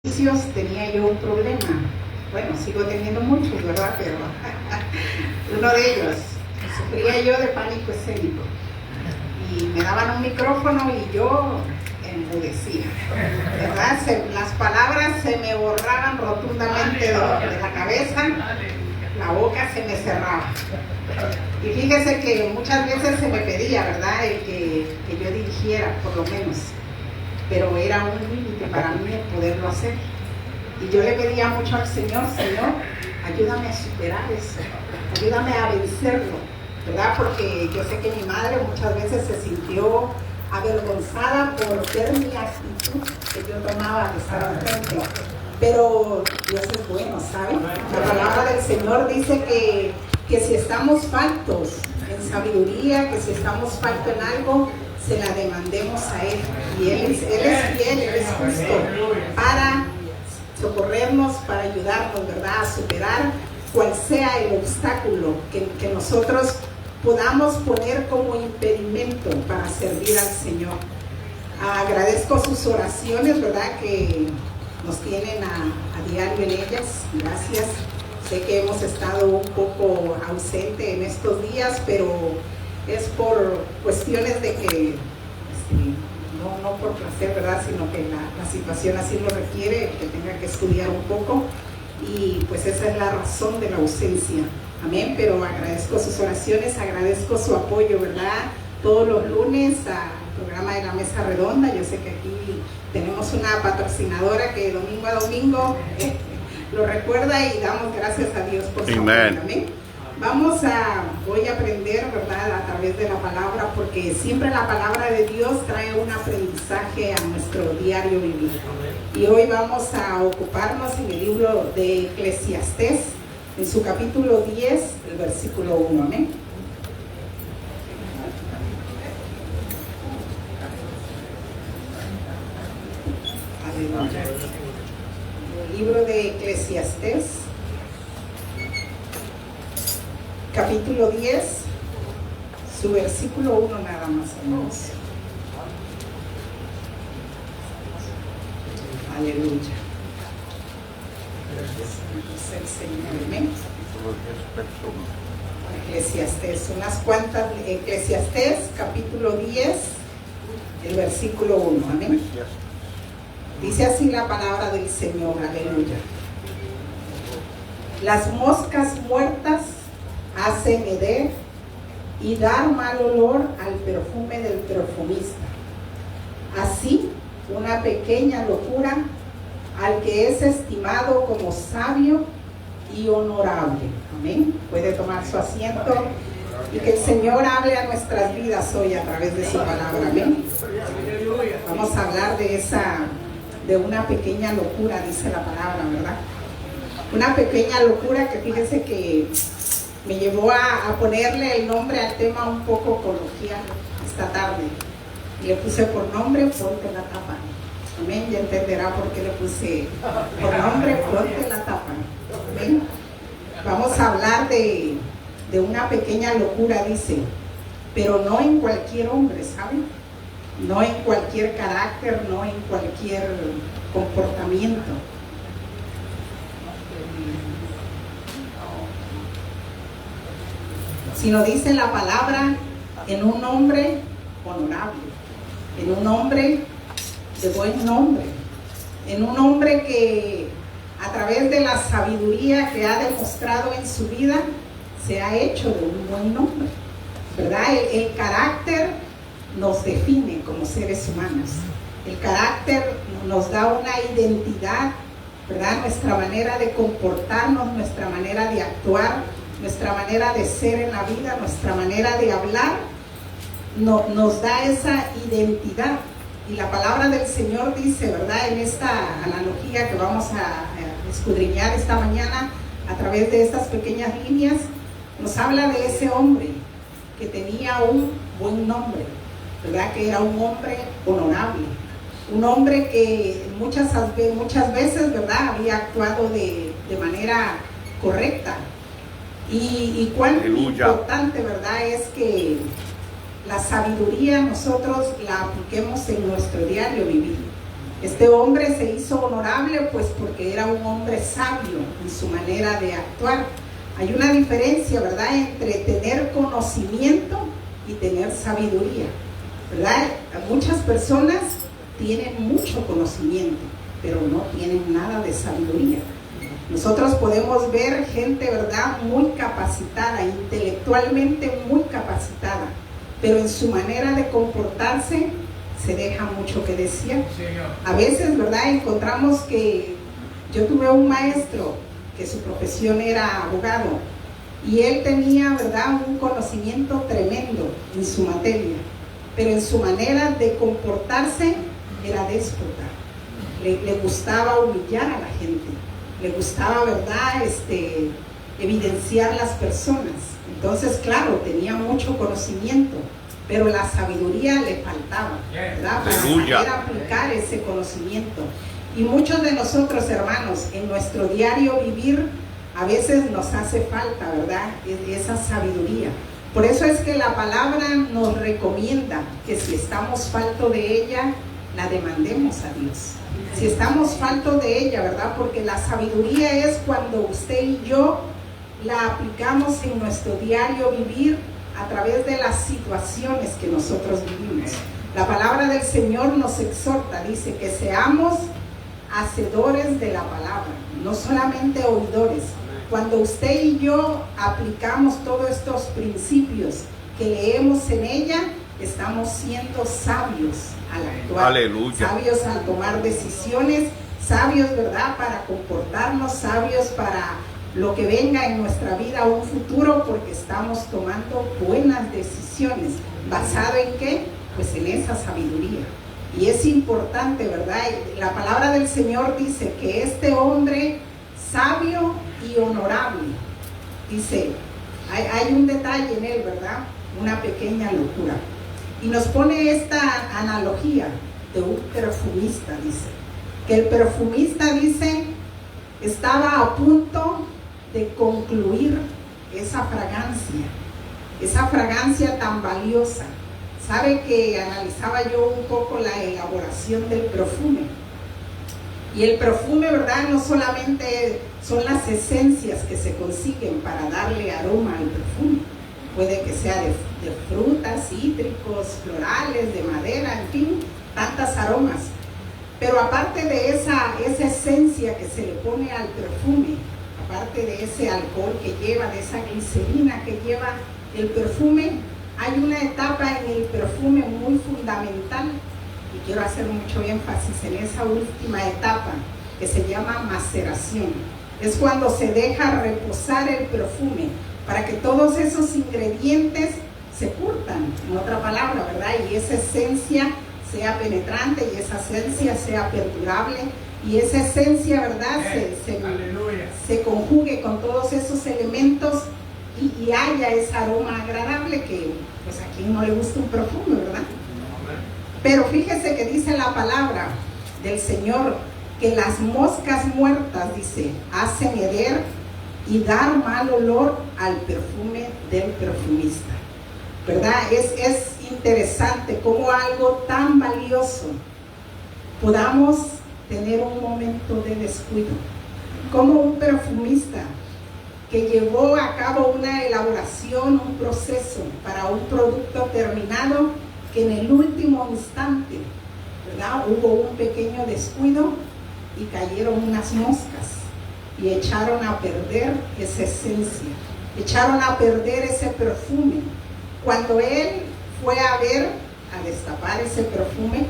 tenía yo un problema. Bueno, sigo teniendo muchos, ¿verdad? Pero uno de ellos, sufría yo de pánico escénico. Y me daban un micrófono y yo enmudecía, ¿verdad? Las palabras se me borraban rotundamente de la cabeza, la boca se me cerraba. Y fíjese que muchas veces se me pedía, ¿verdad?, el que yo dirigiera, por lo menos. Pero era un límite para mí el poderlo hacer. Y yo le pedía mucho al Señor: Señor, ayúdame a superar eso, ayúdame a vencerlo, ¿verdad? Porque yo sé que mi madre muchas veces se sintió avergonzada por ver mi actitud que yo tomaba de estar enfrente. Pero Dios es bueno, ¿saben? La palabra del Señor dice que si estamos faltos en sabiduría, que si estamos faltos en algo, se la demandemos a Él. Y Él es fiel, Él es justo para socorrernos, para ayudarnos, ¿verdad?, a superar cual sea el obstáculo que nosotros podamos poner como impedimento para servir al Señor. Agradezco sus oraciones, ¿verdad?, que nos tienen a diario en ellas. Gracias. Sé que hemos estado un poco ausente en estos días, pero es por cuestiones de que, no por placer, ¿verdad?, sino que la situación así lo requiere, que tenga que estudiar un poco, y pues esa es la razón de la ausencia. Amén. Pero agradezco sus oraciones, agradezco su apoyo, ¿verdad?, todos los lunes al programa de la Mesa Redonda. Yo sé que aquí tenemos una patrocinadora que domingo a domingo lo recuerda, y damos gracias a Dios por su apoyo. Amén. Voy a aprender, ¿verdad?, a través de la palabra, porque siempre la palabra de Dios trae un aprendizaje a nuestro diario vivir. Y hoy vamos a ocuparnos en el libro de Eclesiastés, en su capítulo 10, el versículo 1. Amén. Aleluya. El libro de Eclesiastés, capítulo 10, su versículo 1 nada más, hermanos. Aleluya. Gracias al Señor. Amén. Eclesiastés, unas cuantas. Eclesiastés, capítulo 10, el versículo 1. Amén. Dice así la palabra del Señor. Aleluya. Las moscas muertas hacen heder y dar mal olor al perfume del perfumista. Así, una pequeña locura al que es estimado como sabio y honorable. Amén. Puede tomar su asiento y que el Señor hable a nuestras vidas hoy a través de su palabra. Amén. Vamos a hablar de una pequeña locura, dice la palabra, ¿verdad? Una pequeña locura que fíjese que me llevó a ponerle el nombre al tema un poco coloquial esta tarde. Y le puse por nombre: ponte la tapa. Amén. Ya entenderá por qué le puse por nombre: ponte la tapa. Amén. Vamos a hablar de una pequeña locura, dice, pero no en cualquier hombre, ¿saben? No en cualquier carácter, no en cualquier comportamiento. Sino dice la palabra en un hombre honorable, en un hombre de buen nombre, en un hombre que a través de la sabiduría que ha demostrado en su vida se ha hecho de un buen nombre, ¿verdad? El carácter nos define como seres humanos. El carácter nos da una identidad, ¿verdad? Nuestra manera de comportarnos, nuestra manera de actuar, nuestra manera de ser en la vida, nuestra manera de hablar, nos da esa identidad. Y la palabra del Señor dice, ¿verdad?, en esta analogía que vamos a escudriñar esta mañana a través de estas pequeñas líneas, nos habla de ese hombre que tenía un buen nombre, ¿verdad?, que era un hombre honorable, un hombre que muchas veces, ¿verdad?, había actuado de manera correcta. Y cuán importante, ¿verdad?, es que la sabiduría nosotros la apliquemos en nuestro diario vivir. Este hombre se hizo honorable pues porque era un hombre sabio en su manera de actuar. Hay una diferencia, ¿verdad?, entre tener conocimiento y tener sabiduría, ¿verdad? Muchas personas tienen mucho conocimiento, pero no tienen nada de sabiduría. Nosotros podemos ver gente, ¿verdad?, muy capacitada, intelectualmente muy capacitada, pero en su manera de comportarse se deja mucho que decir. A veces, ¿verdad?, encontramos que yo tuve un maestro que su profesión era abogado y él tenía, ¿verdad?, un conocimiento tremendo en su materia, pero en su manera de comportarse era déspota. Le gustaba humillar a la gente, le gustaba, ¿verdad?, evidenciar las personas. Entonces, claro, tenía mucho conocimiento, pero la sabiduría le faltaba, ¿verdad?, para saber aplicar ese conocimiento. Y muchos de nosotros, hermanos, en nuestro diario vivir, a veces nos hace falta, ¿verdad?, esa sabiduría. Por eso es que la palabra nos recomienda que si estamos falto de ella, la demandemos a Dios. Si estamos falto de ella, ¿verdad? Porque la sabiduría es cuando usted y yo la aplicamos en nuestro diario vivir a través de las situaciones que nosotros vivimos. La palabra del Señor nos exhorta, dice que seamos hacedores de la palabra, no solamente oidores. Cuando usted y yo aplicamos todos estos principios que leemos en ella, estamos siendo sabios al actuar. Aleluya. Sabios al tomar decisiones, sabios, ¿verdad?, para comportarnos, sabios para lo que venga en nuestra vida, un futuro, porque estamos tomando buenas decisiones. ¿Basado en qué? Pues en esa sabiduría. Y es importante, ¿verdad? La palabra del Señor dice que este hombre sabio y honorable, dice, hay un detalle en él, ¿verdad?, una pequeña locura. Y nos pone esta analogía de un perfumista, dice, que el perfumista, dice, estaba a punto de concluir esa fragancia tan valiosa. Sabe que analizaba yo un poco la elaboración del perfume. Y el perfume, ¿verdad?, no solamente son las esencias que se consiguen para darle aroma al perfume. Puede que sea de frutas, cítricos, florales, de madera, en fin, tantas aromas. Pero aparte de esa esencia que se le pone al perfume, aparte de ese alcohol que lleva, de esa glicerina que lleva el perfume, hay una etapa en el perfume muy fundamental, y quiero hacer mucho énfasis en esa última etapa, que se llama maceración. Es cuando se deja reposar el perfume, para que todos esos ingredientes se curtan, en otra palabra, ¿verdad? Y esa esencia sea penetrante, y esa esencia sea perdurable, y esa esencia, ¿verdad?, se conjugue con todos esos elementos y haya ese aroma agradable que, pues, a quien no le gusta un perfume, ¿verdad? Pero fíjese que dice la palabra del Señor que las moscas muertas, dice, hacen heder y dar mal olor al perfume del perfumista, ¿verdad? Es interesante cómo algo tan valioso podamos tener un momento de descuido. Como un perfumista que llevó a cabo una elaboración, un proceso para un producto terminado, que en el último instante, ¿verdad?, hubo un pequeño descuido y cayeron unas moscas y echaron a perder esa esencia, echaron a perder ese perfume. Cuando él fue a destapar ese perfume,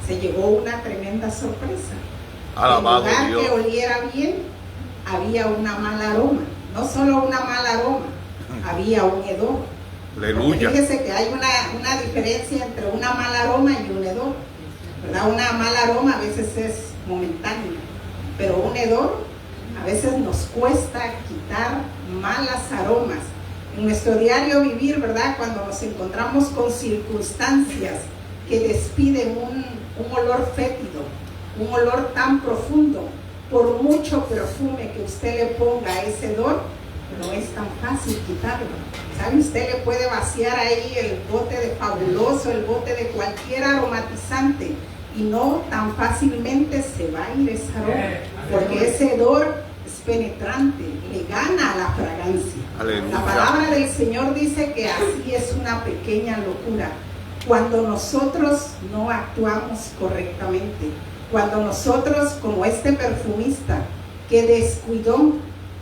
se llevó una tremenda sorpresa. Alabado en lugar Dios. que oliera bien, había una mala aroma. No solo una mala aroma, había un hedor. Aleluya. Fíjese que hay una diferencia entre una mala aroma y un hedor, ¿verdad? Una mala aroma a veces es momentánea, pero un hedor a veces nos cuesta quitar malas aromas. En nuestro diario vivir, ¿verdad?, cuando nos encontramos con circunstancias que despiden un olor fétido, un olor tan profundo, por mucho perfume que usted le ponga a ese hedor, no es tan fácil quitarlo. ¿Sabe? Usted le puede vaciar ahí el bote de fabuloso, el bote de cualquier aromatizante, y no tan fácilmente se va a ir ese aroma, porque ese hedor es penetrante, le gana a la fragancia. Aleluya. La palabra del Señor dice que así es una pequeña locura, cuando nosotros no actuamos correctamente, cuando nosotros, como este perfumista que descuidó,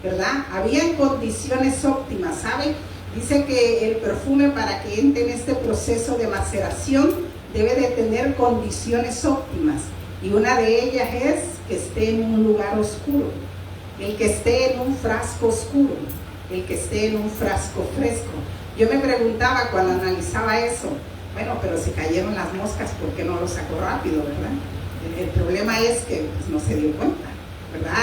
¿verdad? Había condiciones óptimas, ¿sabe? Dice que el perfume, para que entre en este proceso de maceración, debe de tener condiciones óptimas, y una de ellas es que esté en un lugar oscuro, el que esté en un frasco oscuro, el que esté en un frasco fresco. Yo me preguntaba cuando analizaba eso, bueno, pero si cayeron las moscas, ¿por qué no lo sacó rápido, verdad? El problema es que pues, no se dio cuenta, ¿verdad?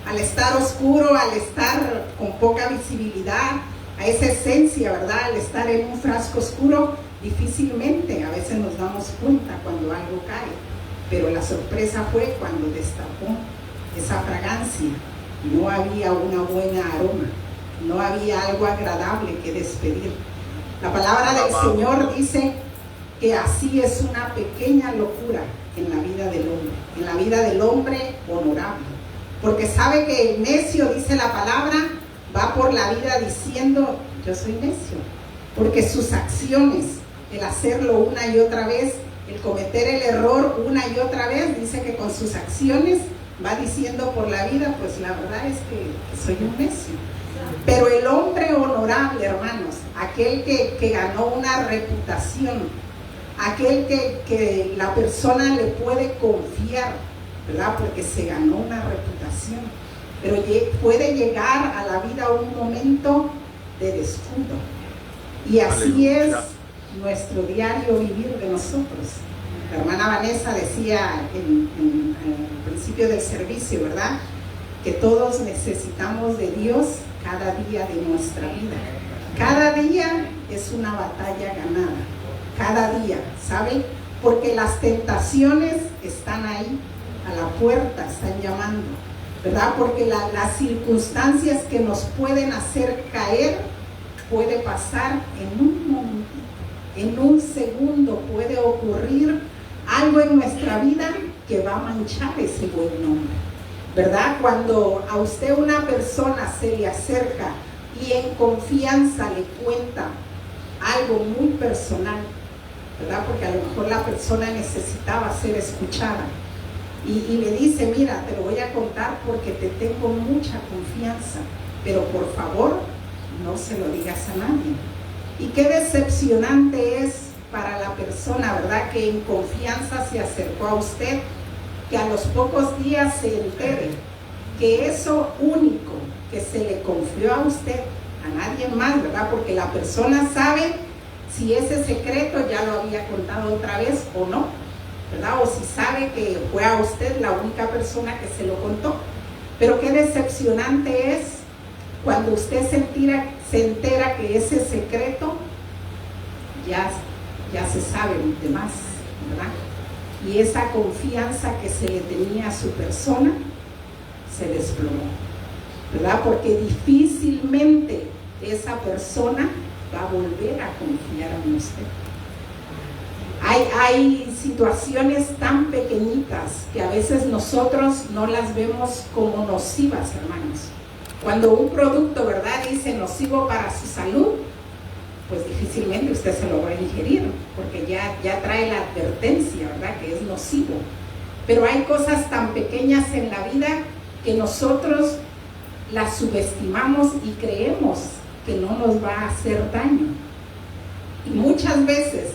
Al estar oscuro, al estar con poca visibilidad, a esa esencia, ¿verdad? Al estar en un frasco oscuro, difícilmente a veces nos damos cuenta cuando algo cae, pero la sorpresa fue cuando destapó esa fragancia. No había una buena aroma, no había algo agradable que despedir. La palabra del Señor dice que así es una pequeña locura en la vida del hombre, en la vida del hombre honorable, porque sabe que el necio, dice la palabra, va por la vida diciendo yo soy necio, porque sus acciones, el hacerlo una y otra vez, el cometer el error una y otra vez, dice que con sus acciones va diciendo por la vida, pues la verdad es que soy un necio. Pero el hombre honorable, hermanos, aquel que ganó una reputación, aquel que la persona le puede confiar, ¿verdad? Porque se ganó una reputación, pero puede llegar a la vida un momento de descuido. Y así es nuestro diario vivir de nosotros. La hermana Vanessa decía en el principio del servicio, ¿verdad? Que todos necesitamos de Dios cada día de nuestra vida. Cada día es una batalla ganada. Cada día, ¿sabe? Porque las tentaciones están ahí, a la puerta, están llamando, ¿verdad? Porque las circunstancias que nos pueden hacer caer puede pasar en un momentito, en un segundo puede ocurrir algo en nuestra vida que va a manchar ese buen nombre, ¿verdad? Cuando a usted una persona se le acerca y en confianza le cuenta algo muy personal, ¿verdad? Porque a lo mejor la persona necesitaba ser escuchada y le dice, mira, te lo voy a contar porque te tengo mucha confianza, pero por favor no se lo digas a nadie. Y qué decepcionante es para la persona, ¿verdad? Que en confianza se acercó a usted, que a los pocos días se entere que eso único que se le confió a usted, a nadie más, ¿verdad? Porque la persona sabe si ese secreto ya lo había contado otra vez o no, ¿verdad? O si sabe que fue a usted la única persona que se lo contó. Pero qué decepcionante es cuando usted se entera que ese secreto ya se sabe de más, ¿verdad? Y esa confianza que se le tenía a su persona se desplomó, ¿verdad? Porque difícilmente esa persona va a volver a confiar en usted. Hay situaciones tan pequeñitas que a veces nosotros no las vemos como nocivas, hermanos. Cuando un producto, ¿verdad?, dice nocivo para su salud, pues difícilmente usted se lo va a ingerir, porque ya trae la advertencia, ¿verdad?, que es nocivo. Pero hay cosas tan pequeñas en la vida que nosotros las subestimamos y creemos que no nos va a hacer daño. Y muchas veces,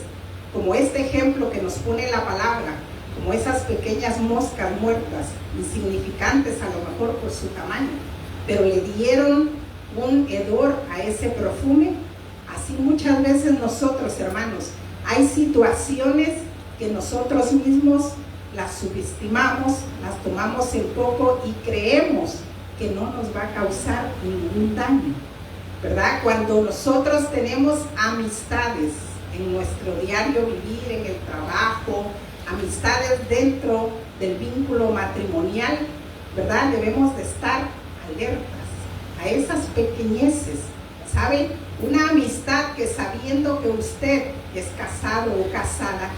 como este ejemplo que nos pone la palabra, como esas pequeñas moscas muertas, insignificantes a lo mejor por su tamaño, pero le dieron un hedor a ese perfume. Así muchas veces nosotros, hermanos, hay situaciones que nosotros mismos las subestimamos, las tomamos en poco y creemos que no nos va a causar ningún daño, ¿verdad? Cuando nosotros tenemos amistades en nuestro diario vivir, en el trabajo, amistades dentro del vínculo matrimonial, ¿verdad? Debemos de estar alertas a esas pequeñeces, ¿sabe? Una amistad que sabiendo que usted es casado o casada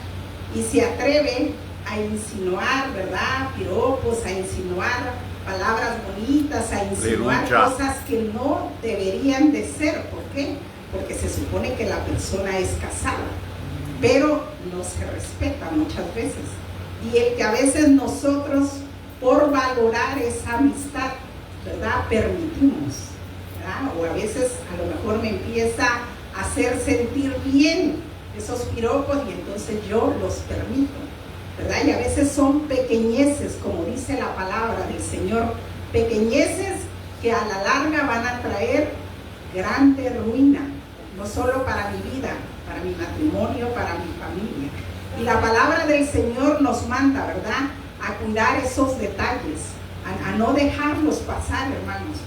y se atreve a insinuar, ¿verdad? Piropos, a insinuar palabras bonitas, a insinuar Aleluya. cosas que no deberían de ser. ¿Por qué? Porque se supone que la persona es casada, pero no se respeta muchas veces. Y el que a veces nosotros, por valorar esa amistad, ¿verdad?, permitimos, ¿verdad? O a veces a lo mejor me empieza a hacer sentir bien esos piropos y entonces yo los permito, ¿verdad? Y a veces son pequeñeces, como dice la palabra del Señor, pequeñeces que a la larga van a traer grande ruina, no solo para mi vida, para mi matrimonio, para mi familia. Y la palabra del Señor nos manda, ¿verdad?, a cuidar esos detalles, a no dejarlos pasar, hermanos.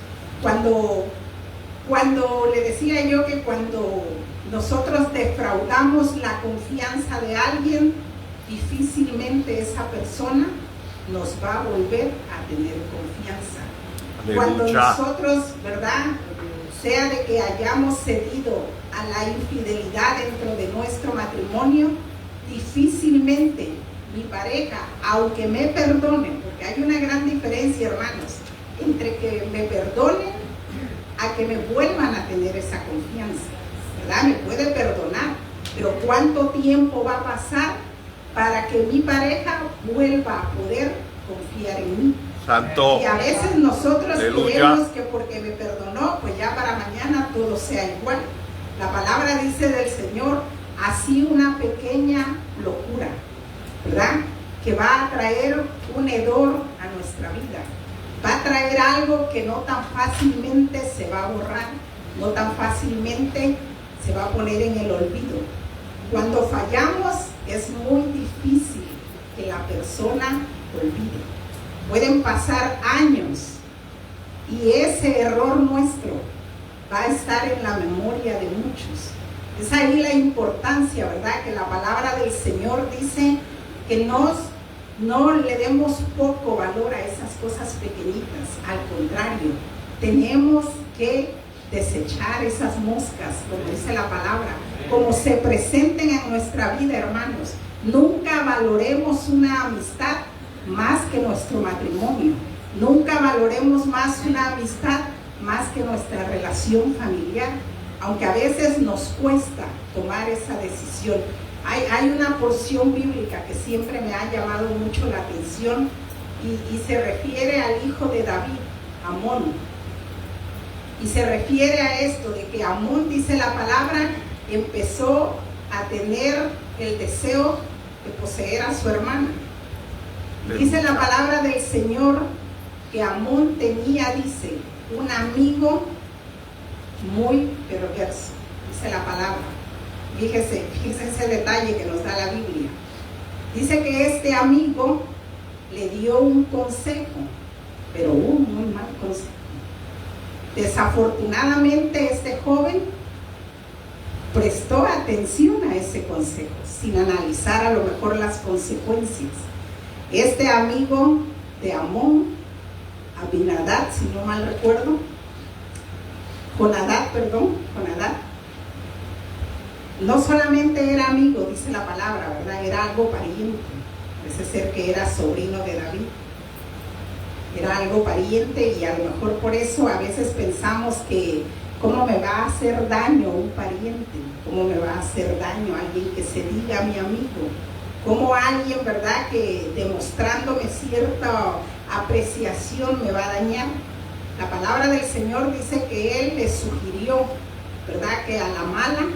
Cuando le decía yo que cuando nosotros defraudamos la confianza de alguien, difícilmente esa persona nos va a volver a tener confianza. Aleluya. Cuando nosotros, ¿verdad?, sea de que hayamos cedido a la infidelidad dentro de nuestro matrimonio, difícilmente mi pareja, aunque me perdone, porque hay una gran diferencia, hermanos, entre que me perdonen a que me vuelvan a tener esa confianza, ¿verdad? Me puede perdonar, pero ¿cuánto tiempo va a pasar para que mi pareja vuelva a poder confiar en mí? Santo. Y a veces nosotros Aleluya. creemos que porque me perdonó, pues ya para mañana todo sea igual. La palabra dice del Señor, así una pequeña locura, ¿verdad?, que va a traer un hedor a nuestra vida. Va a traer algo que no tan fácilmente se va a borrar, no tan fácilmente se va a poner en el olvido. Cuando fallamos es muy difícil que la persona olvide. Pueden pasar años y ese error nuestro va a estar en la memoria de muchos. Es ahí la importancia, ¿verdad?, que la palabra del Señor dice que no le demos poco valor a esas cosas pequeñitas. Al contrario, tenemos que desechar esas moscas, como dice la palabra, como se presenten en nuestra vida, hermanos. Nunca valoremos una amistad más que nuestro matrimonio. Nunca valoremos más una amistad más que nuestra relación familiar, aunque a veces nos cuesta tomar esa decisión. Hay una porción bíblica que siempre me ha llamado mucho la atención y se refiere al hijo de David, Amón. Y se refiere a esto de que Amón, dice la palabra, empezó a tener el deseo de poseer a su hermana. Dice la palabra del Señor que Amón tenía, dice, un amigo muy perverso, dice la palabra. Fíjese ese detalle que nos da la Biblia. Dice que este amigo le dio un consejo, pero un muy mal consejo. Desafortunadamente este joven prestó atención a ese consejo, sin analizar a lo mejor las consecuencias. Este amigo de Amón, Abinadab, si no mal recuerdo, Jonadab, no solamente era amigo, dice la palabra, ¿verdad?, era algo pariente. Parece ser que era sobrino de David. Era algo pariente y a lo mejor por eso a veces pensamos que ¿cómo me va a hacer daño un pariente? ¿Cómo me va a hacer daño alguien que se diga mi amigo? ¿Cómo alguien, verdad, que demostrándome cierta apreciación me va a dañar? La palabra del Señor dice que Él le sugirió, ¿verdad?, que a la mala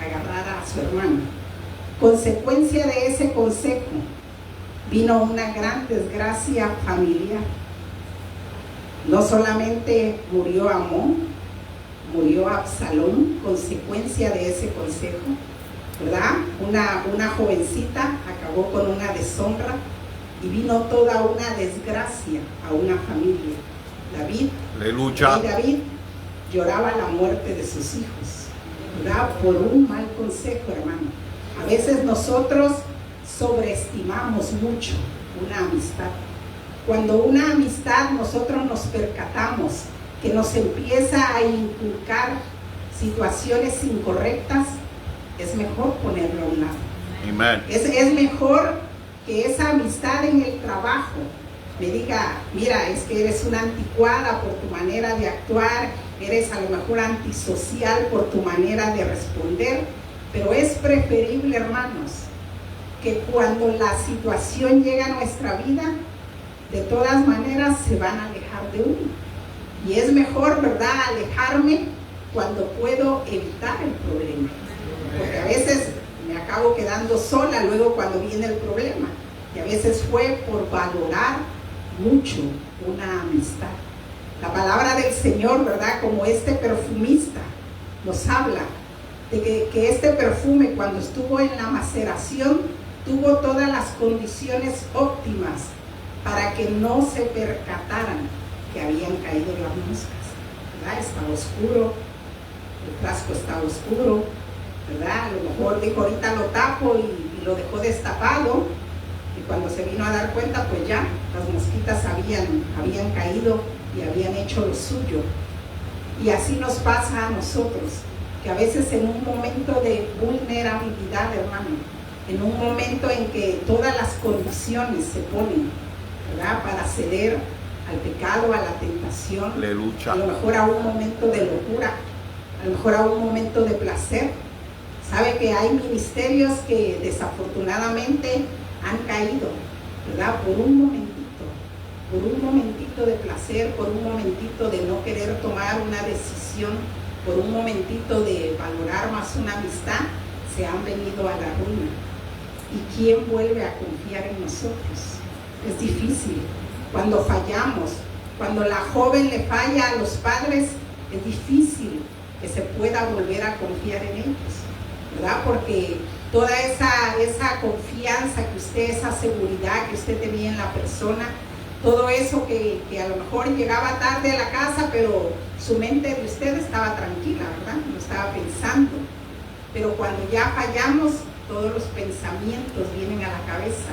agarrara a su hermano. Consecuencia de ese consejo vino una gran desgracia familiar. No solamente murió Amón, murió Absalón, consecuencia de ese consejo, ¿verdad? Una jovencita acabó con una deshonra y vino toda una desgracia a una familia. David lloraba la muerte de sus hijos, ¿verdad?, por un mal consejo, hermano. A veces nosotros sobreestimamos mucho una amistad. Cuando una amistad nosotros nos percatamos que nos empieza a inculcar situaciones incorrectas, es mejor ponerlo a un lado. Amen. Es mejor que esa amistad en el trabajo me diga, mira, es que eres una anticuada por tu manera de actuar, eres a lo mejor antisocial por tu manera de responder, pero es preferible, hermanos, que cuando la situación llega a nuestra vida, de todas maneras se van a alejar de uno. Y es mejor, ¿verdad?, alejarme cuando puedo evitar el problema. Porque a veces me acabo quedando sola luego cuando viene el problema. Y a veces fue por valorar mucho una amistad. La palabra del Señor, ¿verdad?, como este perfumista nos habla de que este perfume, cuando estuvo en la maceración, tuvo todas las condiciones óptimas para que no se percataran que habían caído las moscas, ¿verdad? Estaba oscuro, el frasco estaba oscuro, ¿verdad? A lo mejor dijo, ahorita lo tapo y lo dejó destapado, y cuando se vino a dar cuenta, pues ya las mosquitas habían caído y habían hecho lo suyo. Y así nos pasa a nosotros, que a veces en un momento de vulnerabilidad, hermano, en un momento en que todas las condiciones se ponen, ¿verdad?, para ceder al pecado, a la tentación, Aleluya. a lo mejor a un momento de locura, a lo mejor a un momento de placer. Sabe que hay ministerios que desafortunadamente han caído, ¿verdad?, por un momentito de placer, por un momentito de no querer tomar una decisión, por un momentito de valorar más una amistad, se han venido a la ruina. ¿Y quién vuelve a confiar en nosotros? Es difícil. Cuando fallamos, cuando la joven le falla a los padres, es difícil que se pueda volver a confiar en ellos, ¿verdad? Porque toda esa confianza que usted, esa seguridad que usted tenía en la persona, todo eso que a lo mejor llegaba tarde a la casa, pero su mente de usted estaba tranquila, ¿verdad? No estaba pensando. Pero cuando ya fallamos, todos los pensamientos vienen a la cabeza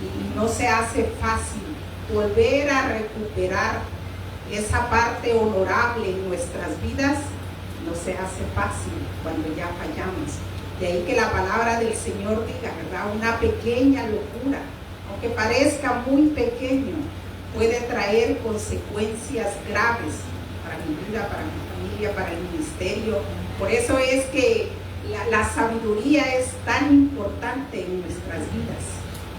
y no se hace fácil volver a recuperar esa parte honorable en nuestras vidas. No se hace fácil cuando ya fallamos. De ahí que la palabra del Señor diga, ¿verdad?, una pequeña locura, aunque parezca muy pequeño, puede traer consecuencias graves para mi vida, para mi familia, para el ministerio. Por eso es que la sabiduría es tan importante en nuestras vidas,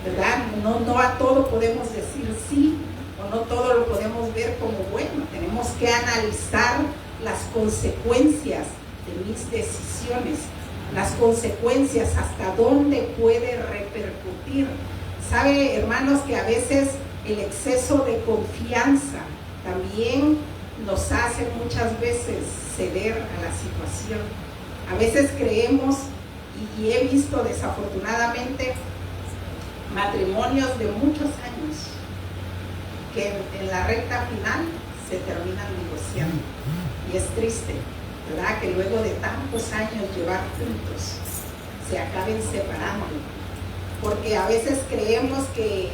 ¿verdad? No a todo podemos decir sí, o no todo lo podemos ver como bueno. Tenemos que analizar las consecuencias de mis decisiones, las consecuencias, hasta dónde puede repercutir. Sabe, hermanos, que a veces el exceso de confianza también nos hace muchas veces ceder a la situación. A veces creemos, y he visto desafortunadamente matrimonios de muchos años que en la recta final se terminan divorciando. Y es triste, ¿verdad?, que luego de tantos años llevar juntos se acaben separando. Porque a veces creemos que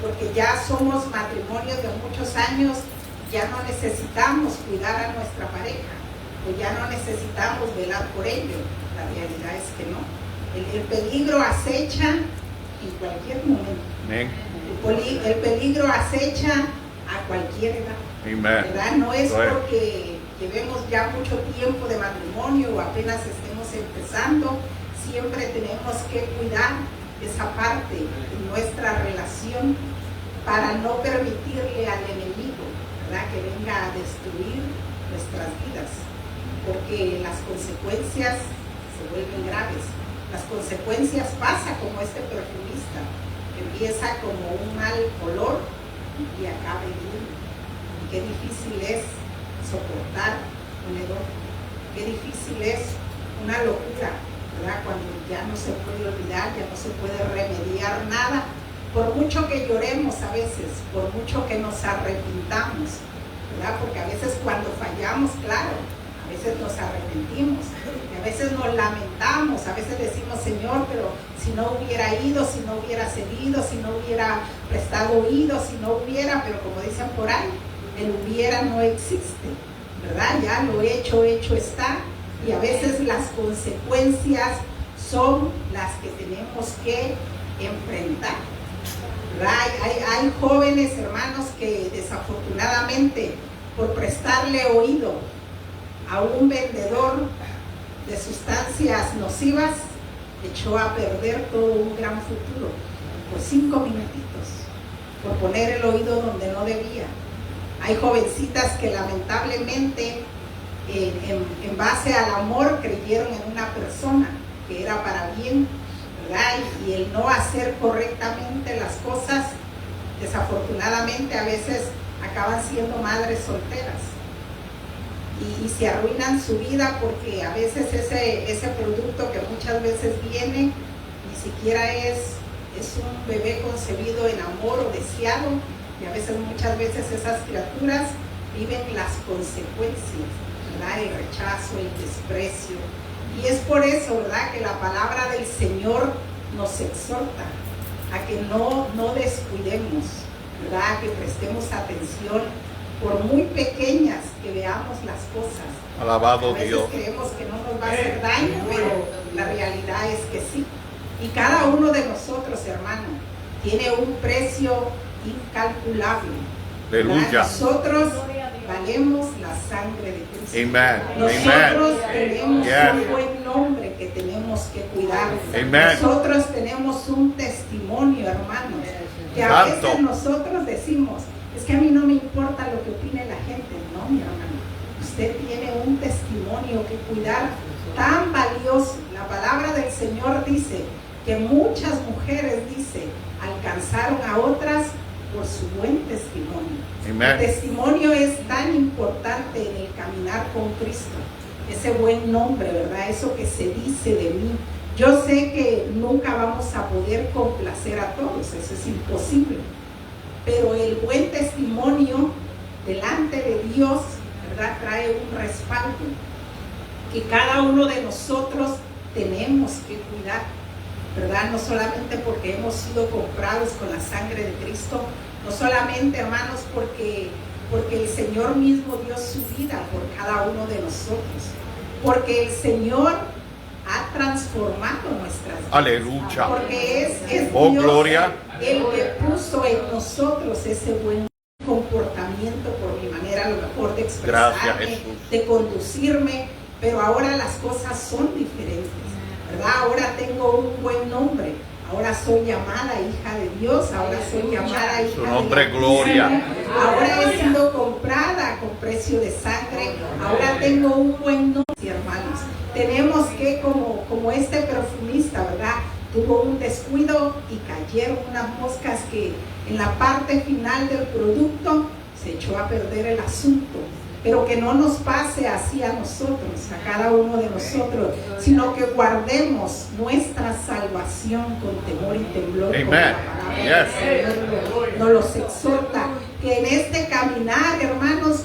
porque ya somos matrimonios de muchos años, ya no necesitamos cuidar a nuestra pareja, o ya no necesitamos velar por ello. La realidad es que no. El peligro acecha en cualquier momento. Amén. El peligro acecha a cualquier edad. Amen. ¿Verdad? No es porque llevemos ya mucho tiempo de matrimonio o apenas estemos empezando, siempre tenemos que cuidar esa parte de nuestra relación para no permitirle al enemigo, ¿verdad?, que venga a destruir nuestras vidas, porque las consecuencias se vuelven graves. Las consecuencias pasan como este perfumista, que empieza como un mal olor y acaba en humo. Y qué difícil es soportar un hedor, qué difícil es una locura, ¿verdad?, cuando ya no se puede olvidar, ya no se puede remediar nada, por mucho que lloremos a veces, por mucho que nos arrepintamos, ¿verdad?, porque a veces cuando fallamos, claro, a veces nos arrepentimos, y a veces nos lamentamos, a veces decimos, Señor, pero si no hubiera ido, si no hubiera cedido, si no hubiera prestado oído, si no hubiera, pero como dicen por ahí, el hubiera no existe, ¿verdad? Ya lo hecho está, y a veces las consecuencias son las que tenemos que enfrentar, ¿verdad? Hay jóvenes hermanos que desafortunadamente por prestarle oído a un vendedor de sustancias nocivas echó a perder todo un gran futuro por 5 minutitos, por poner el oído donde no debía. Hay jovencitas que lamentablemente en base al amor creyeron en una persona que era para bien, ¿verdad? Y el no hacer correctamente las cosas, desafortunadamente a veces acaban siendo madres solteras y se arruinan su vida porque a veces ese producto que muchas veces viene ni siquiera es un bebé concebido en amor o deseado, y a veces muchas veces esas criaturas viven las consecuencias, ¿verdad? El rechazo, el desprecio. Y es por eso, ¿verdad?, que la palabra del Señor nos exhorta a que no descuidemos, ¿verdad?, que prestemos atención por muy pequeñas que veamos las cosas. Alabado a veces Dios. creemos que no nos va a hacer daño, pero la realidad es que sí. Y cada uno de nosotros, hermano, tiene un precio incalculable. Aleluya. Nosotros valemos la sangre de Cristo. Amen. Nosotros Amen. tenemos Yes. un buen nombre que tenemos que cuidar. Amen. Nosotros tenemos un testimonio, hermanos, que a Santo. veces nosotros decimos, es que a mí no me importa lo que opine la gente. No, mi hermano, usted tiene un testimonio que cuidar tan valioso. La palabra del Señor dice que muchas mujeres, dice, alcanzaron a otras por su buen testimonio. Amen. El testimonio es tan importante en el caminar con Cristo. Ese buen nombre, ¿verdad? Eso que se dice de mí. Yo sé que nunca vamos a poder complacer a todos, eso es imposible. Pero el buen testimonio delante de Dios, ¿verdad?, trae un respaldo que cada uno de nosotros tenemos que cuidar, ¿verdad? No solamente porque hemos sido comprados con la sangre de Cristo, no solamente, hermanos, porque el Señor mismo dio su vida por cada uno de nosotros, porque el Señor ha transformado nuestras vidas. Aleluya. Porque es Oh, Dios gloria. el que puso en nosotros ese buen comportamiento, por mi manera a lo mejor de Gracias, expresarme, Jesús. de conducirme, pero ahora las cosas son diferentes, ¿verdad? Ahora tengo un buen nombre, ahora soy llamada hija de Dios, ahora soy llamada hija Su de nombre, Dios. gloria. Ahora he sido comprada con precio de sangre, ahora tengo un buen nombre, hermanos. Tenemos que, como este perfumista, ¿verdad?, tuvo un descuido y cayeron unas moscas que en la parte final del producto se echó a perder el asunto. Pero que no nos pase así a nosotros, a cada uno de nosotros, sino que guardemos nuestra salvación con temor y temblor. Como la Amen. palabra del Señor nos los exhorta, que en este caminar, hermanos,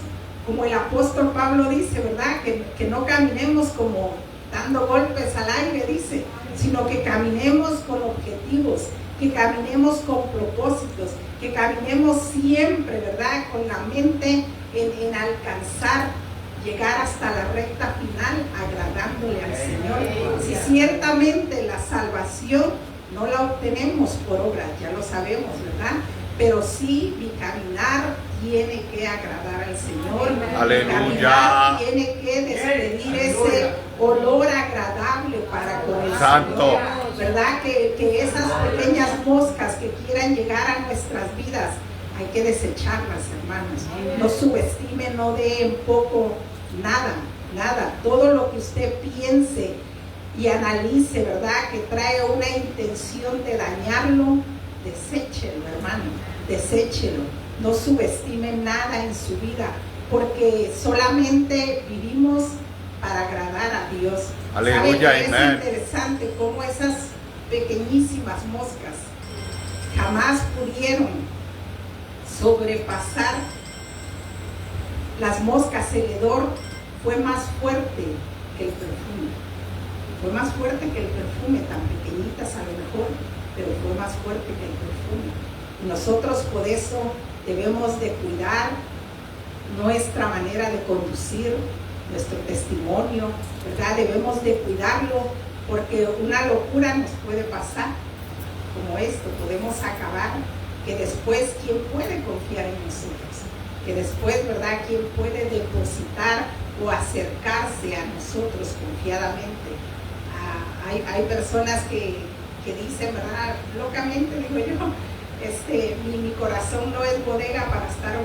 como el apóstol Pablo dice, ¿verdad?, que no caminemos como dando golpes al aire, dice, sino que caminemos con objetivos, que caminemos con propósitos, que caminemos siempre, ¿verdad?, con la mente en alcanzar, llegar hasta la recta final, agradándole al Señor. Si ciertamente la salvación no la obtenemos por obras, ya lo sabemos, ¿verdad?, pero sí mi caminar tiene que agradar al Señor. Aleluya. Mi caminar tiene que despedir ese olor agradable para con el Santo. Señor, ¿verdad? Que esas pequeñas moscas que quieran llegar a nuestras vidas, hay que desecharlas, hermanos. No subestime, no dé en poco nada. Todo lo que usted piense y analice, ¿verdad?, que trae una intención de dañarlo, deséchelo, hermano, deséchelo. No subestime nada en su vida, porque solamente vivimos para agradar a Dios. Aleluya, ¿Sabe qué amén. es interesante? Cómo esas pequeñísimas moscas jamás pudieron sobrepasar las moscas. El hedor fue más fuerte que el perfume. Fue más fuerte que el perfume, tan pequeñitas a lo mejor, pero fue más fuerte que el perfume. Y nosotros por eso debemos de cuidar nuestra manera de conducir, nuestro testimonio, ¿verdad? Debemos de cuidarlo porque una locura nos puede pasar, como esto, podemos acabar, que después, ¿quién puede confiar en nosotros? Que después, ¿verdad?, ¿quién puede depositar o acercarse a nosotros confiadamente? Hay personas que dicen, ¿verdad?, locamente, digo yo, mi corazón no es bodega para estar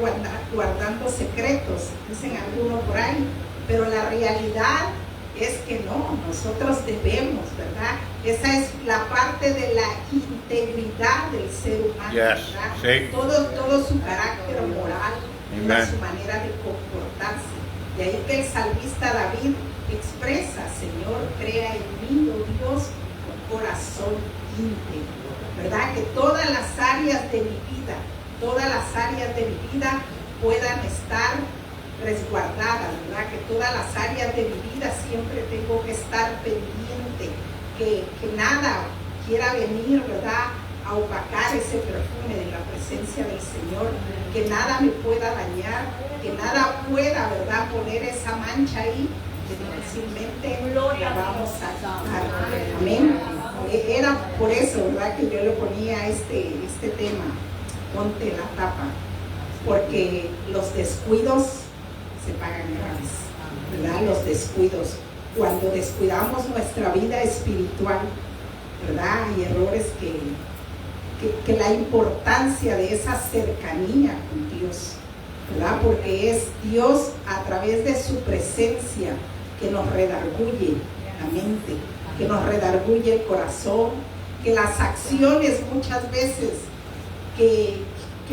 guardando secretos, dicen algunos por ahí, pero la realidad es que no, nosotros debemos, ¿verdad? Esa es la parte de la integridad del ser humano, yes, ¿verdad? sí. Todo su carácter moral, Amen. su manera de comportarse. De ahí que el salmista David expresa, Señor, crea en mí, oh Dios, un corazón íntegro, ¿verdad? Que todas las áreas de mi vida puedan estar resguardadas, ¿verdad? Que todas las áreas de mi vida siempre tengo que estar pendiente, que nada quiera venir, ¿verdad?, a opacar ese perfume de la presencia del Señor, que nada me pueda dañar, que nada pueda, ¿verdad?, poner esa mancha ahí, que difícilmente la vamos a quitar. Amén. Era por eso, ¿verdad?, que yo le ponía este tema, ponte la tapa, porque los descuidos se pagan graves, ¿verdad? Los descuidos, cuando descuidamos nuestra vida espiritual, ¿verdad? Hay errores que la importancia de esa cercanía con Dios, ¿verdad? Porque es Dios a través de su presencia que nos redarguye la mente, que nos redarguye el corazón, que las acciones muchas veces que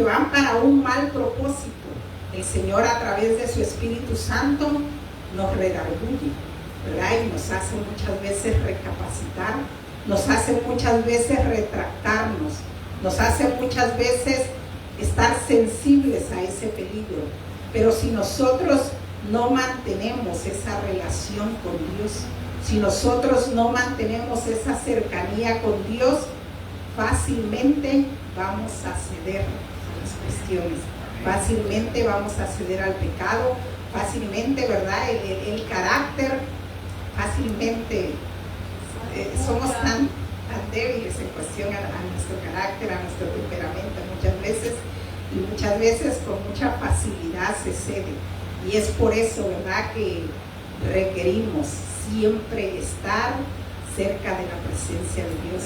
van para un mal propósito, el Señor a través de su Espíritu Santo nos redarguye, ¿verdad? Y nos hace muchas veces recapacitar, nos hace muchas veces retractarnos, nos hace muchas veces estar sensibles a ese peligro. Pero si nosotros no mantenemos esa relación con Dios, si nosotros no mantenemos esa cercanía con Dios, fácilmente vamos a ceder a las cuestiones, fácilmente vamos a ceder al pecado, fácilmente, ¿verdad?, el carácter, fácilmente somos tan débiles en cuestión a nuestro carácter, a nuestro temperamento muchas veces con mucha facilidad se cede. Y es por eso, ¿verdad?, que requerimos siempre estar cerca de la presencia de Dios.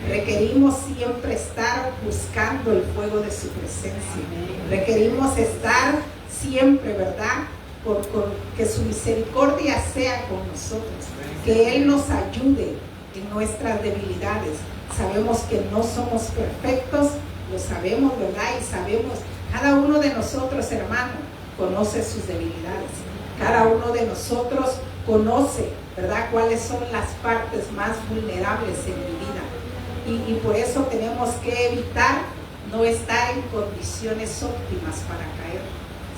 Requerimos siempre estar buscando el fuego de su presencia. Requerimos estar siempre, ¿verdad?, con que su misericordia sea con nosotros, que Él nos ayude en nuestras debilidades. Sabemos que no somos perfectos, lo sabemos, ¿verdad? Y sabemos, cada uno de nosotros, hermano, conoce sus debilidades. Cada uno de nosotros conoce, ¿verdad?, cuáles son las partes más vulnerables en mi vida. Y por eso tenemos que evitar no estar en condiciones óptimas para caer,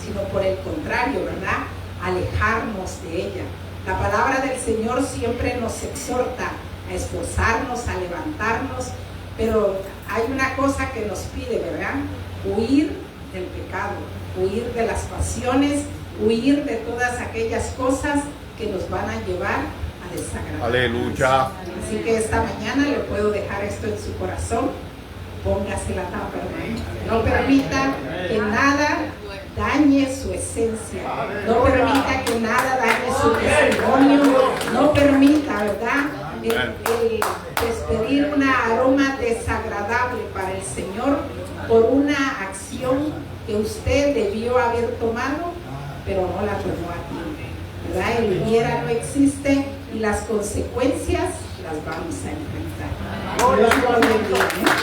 sino por el contrario, ¿verdad?, alejarnos de ella. La palabra del Señor siempre nos exhorta a esforzarnos, a levantarnos, pero hay una cosa que nos pide, ¿verdad? Huir del pecado, huir de las pasiones, huir de todas aquellas cosas que nos van a llevar a desagradar. Aleluya. Así que esta mañana le puedo dejar esto en su corazón. Póngase la tapa, hermano. No permita que nada dañe su esencia. No permita que nada dañe su testimonio. No permita, ¿verdad?, el despedir una aroma desagradable para el Señor por una acción que usted debió haber tomado, pero no la tomó a tiempo, ¿verdad? El hubiera no existe y las consecuencias las vamos a enfrentar. Dios lo bendiga.